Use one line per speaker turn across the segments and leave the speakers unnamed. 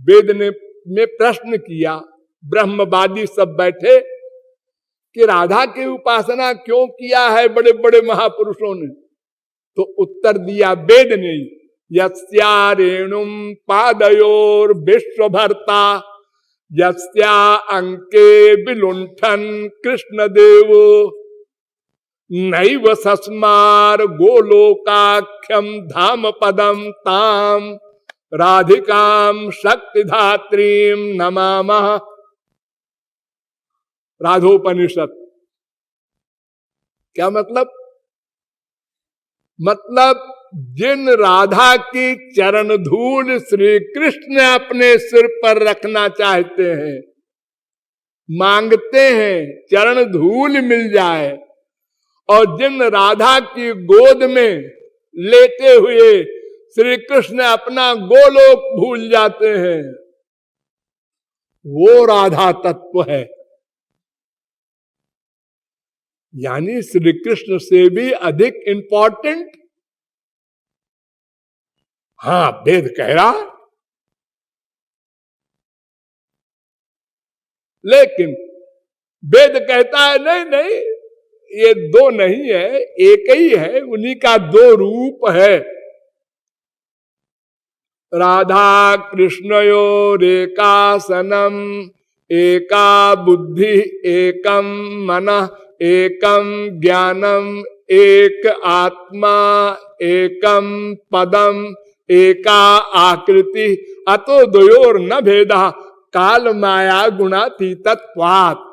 वेद ने में प्रश्न किया, ब्रह्मवादी सब बैठे कि राधा की उपासना क्यों किया है बड़े बड़े महापुरुषों ने? तो उत्तर दिया वेद ने, यस्या रेणुम पादयोर विश्वभर्ता यस्या अंके विलुंठन कृष्ण देवो नैव सस्मार गोलोकाख्यम धाम पदम ताम राधिकाम शक्तिधात्रीम नमामः। राधोपनिषद। क्या मतलब? मतलब जिन राधा की चरण धूल श्री कृष्ण अपने सिर पर रखना चाहते हैं, मांगते हैं चरण धूल मिल जाए, और जिन राधा की गोद में लेते हुए श्री कृष्ण अपना गोलोक भूल जाते हैं, वो राधा तत्व है। यानी श्री कृष्ण से भी अधिक इंपॉर्टेंट। हां, वेद कह रहा, लेकिन वेद कहता है नहीं नहीं, ये दो नहीं है, एक ही है, उन्हीं का दो रूप है। राधा कृष्णयोरेका सनम एका बुद्धि एकम मनः एकम ज्ञानम एक आत्मा एकम पदम एका आकृति अतो द्वयोर न भेदा काल माया गुणातीतत्वात्।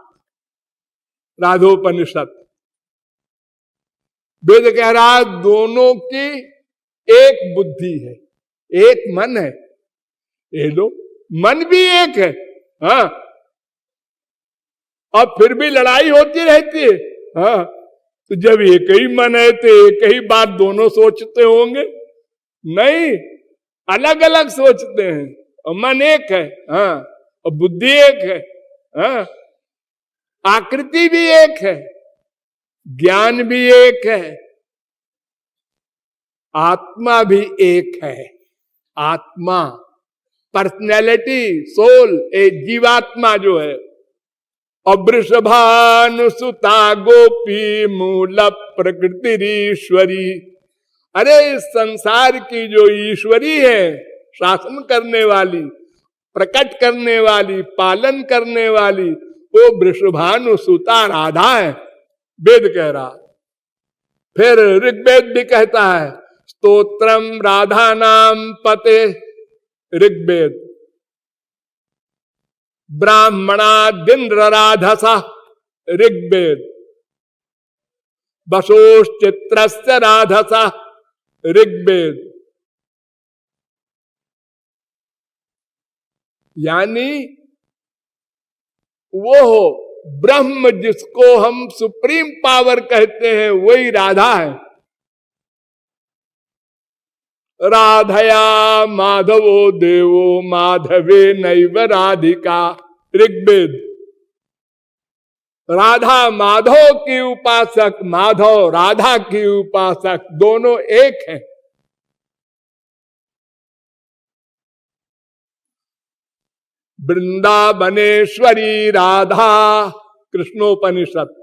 राधोपनिषद। वेद कह रहा दोनों की एक बुद्धि है, एक मन है। ये लो, मन भी एक है, हाँ, और फिर भी लड़ाई होती रहती है। हाँ, तो जब एक ही मन है तो एक ही बात दोनों सोचते होंगे? नहीं, अलग अलग सोचते हैं, और मन एक है, हाँ, और बुद्धि एक है, हाँ, आकृति भी एक है, ज्ञान भी एक है, आत्मा भी एक है। आत्मा, पर्सनैलिटी, सोल, एक जीवात्मा जो है। और वृषभानुसुता गोपी मूल प्रकृतिरीश्वरी। अरे इस संसार की जो ईश्वरी है, शासन करने वाली, प्रकट करने वाली, पालन करने वाली, वो वृषभानुसुता राधा है, वेद कह रहा। फिर ऋग्वेद भी कहता है स्तोत्रम राधा नाम पते, ऋग्वेद। ब्राह्मणादिन्द्र राधसा, ऋग्वेद। वशोश्चित्रस्य राधसा, ऋग्वेद। यानी वो ब्रह्म जिसको हम सुप्रीम पावर कहते हैं, वही राधा है। राधया माधवो देवो माधवे नैव राधिका, ऋग्वेद। राधा माधव की उपासक, माधव राधा की उपासक, दोनों एक हैं। वृंदावनेश्वरी राधा, कृष्णोपनिषद।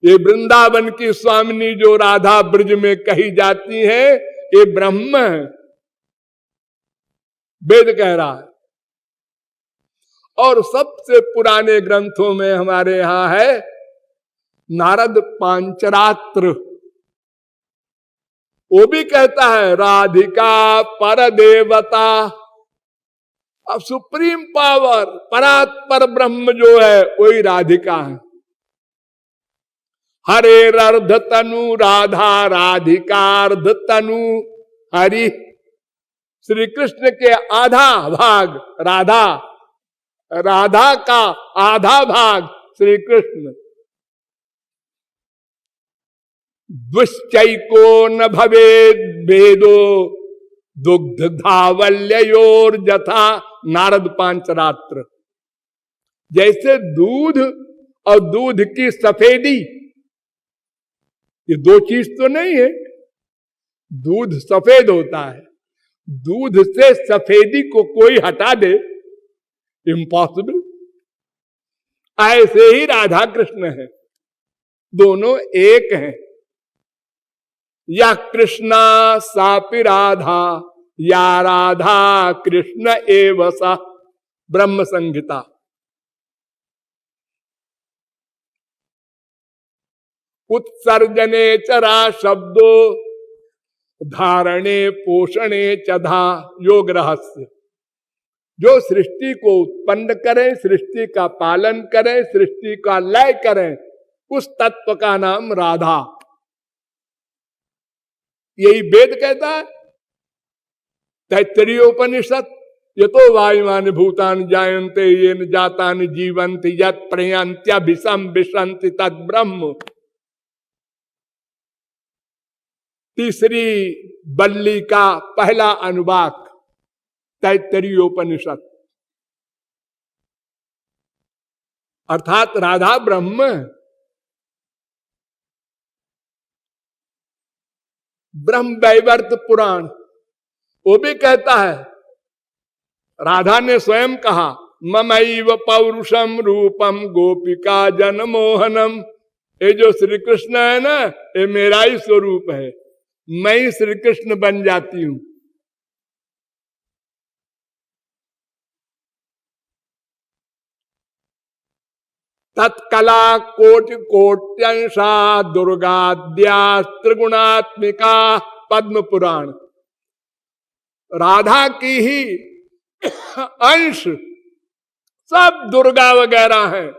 ये वृंदावन की स्वामिनी जो राधा ब्रज में कही जाती है, ये ब्रह्म है, वेद कह रहा है। और सबसे पुराने ग्रंथों में हमारे यहां है नारद पांचरात्र, वो भी कहता है राधिका पर देवता। अब सुप्रीम पावर, परात्पर ब्रह्म जो है, वही राधिका है। हरेरर्ध तनु राधा, राधिकार्ध तनु हरि। श्री कृष्ण के आधा भाग राधा, राधा का आधा भाग श्री कृष्ण। दुश्चैको न भवेद भेदो दुग्ध धावल्योर जथा, नारद पांचरात्र। जैसे दूध और दूध की सफेदी, ये दो चीज तो नहीं है। दूध सफेद होता है, दूध से सफेदी को कोई हटा दे, इम्पॉसिबल। ऐसे ही राधा कृष्ण है, दोनों एक हैं। या कृष्णा सापि राधा, या राधा कृष्ण एव सा, ब्रह्म संहिता। उत्सर्जने चरा शब्दो, धारणे पोषणे चधा, योग रहस्य। जो सृष्टि को उत्पन्न करें, सृष्टि का पालन करें, सृष्टि का लय करें, उस तत्व का नाम राधा। यही वेद कहता है। तैत्तरीयोपनिषद, ये तो वायुमान भूतान जायन्ते येन जातानि जीवन्ति यत् प्रयान्त्यभिसं विशन्ति तद् ब्रह्म। तीसरी बल्ली का पहला अनुवाक तैत्तरीयोपनिषद। अर्थात राधा ब्रह्म। ब्रह्म वैवर्त पुराण वो भी कहता है, राधा ने स्वयं कहा, ममैव पौरुषम रूपम गोपिका जनमोहनम। ये जो श्री कृष्ण है ना, ये मेरा ही स्वरूप है, मैं ही श्री कृष्ण बन जाती हूं। तत्कला कोटि कोट्यंशा दुर्गाद्या त्रिगुणात्मिका, पद्म पुराण। राधा की ही अंश सब दुर्गा वगैरह हैं।